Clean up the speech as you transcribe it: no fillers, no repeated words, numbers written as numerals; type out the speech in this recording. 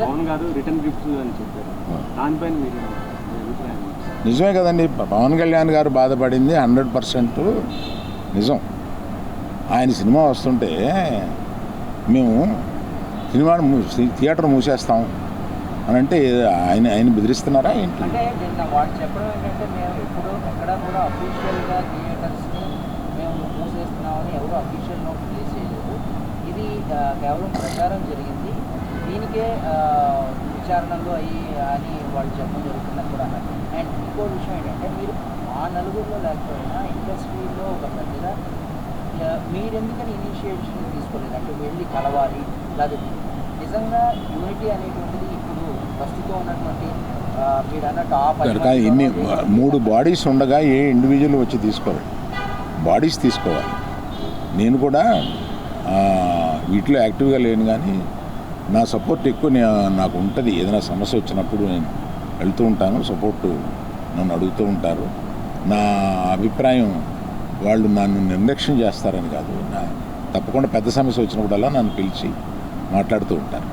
పవన్ గారు return gifts అని చెప్పారు, దానిపైన మీరు నిజమే కదండి. పవన్ కళ్యాణ్ గారు బాధపడింది 100% నిజం. ఆయన సినిమా వస్తుంటే మేము థియేటర్ మూసేస్తాం అని అంటే ఆయన బెదిరిస్తున్నారా ఏంటి? అంటే నిన్న వాడు చెప్పడం ఏంటంటే మేము ఎప్పుడు ఎక్కడ కూడా అఫీషియల్గా థియేటర్స్ని మేము మూసేస్తున్నామని ఎవరు అఫీషియల్ నోట్ రిలీజ్ చేయలేదు. ఇది కేవలం ప్రచారం జరిగింది, దీనికే విచారణలు అయ్యి అని వాళ్ళు చెప్పడం జరుగుతుందని కూడా అన్నారు. అండ్ ఇంకో విషయం ఏంటంటే మీరు ఆ నలుగురిలో లేకపోయినా ఇండస్ట్రీలో ఒక పెద్దగా మీరెందుకని ఇనిషియేషన్ తీసుకోలేదు? అంటే వెళ్ళి కలవాలి, లేదా నిజంగా యూనిటీ అనేటువంటిది ఇప్పుడు ప్రస్తుతం ఉన్నటువంటి మీరు అన్న టాప్ ఇన్ని 3 బాడీస్ ఉండగా ఏ ఇండివిజువల్ వచ్చి తీసుకోవాలి, బాడీస్ తీసుకోవాలి. నేను కూడా వీటిలో యాక్టివ్గా లేను, కానీ నా సపోర్ట్ ఎక్కువ నాకు ఉంటుంది. ఏదైనా సమస్య వచ్చినప్పుడు నేను వెళ్తూ ఉంటాను, సపోర్ట్ నన్ను అడుగుతూ ఉంటారు. నా అభిప్రాయం వాళ్ళు నన్ను నిర్లక్ష్యం చేస్తారని కాదు, తప్పకుండా పెద్ద సమస్య వచ్చినప్పుడల్లా నన్ను పిలిచి మాట్లాడుతూ ఉంటారు.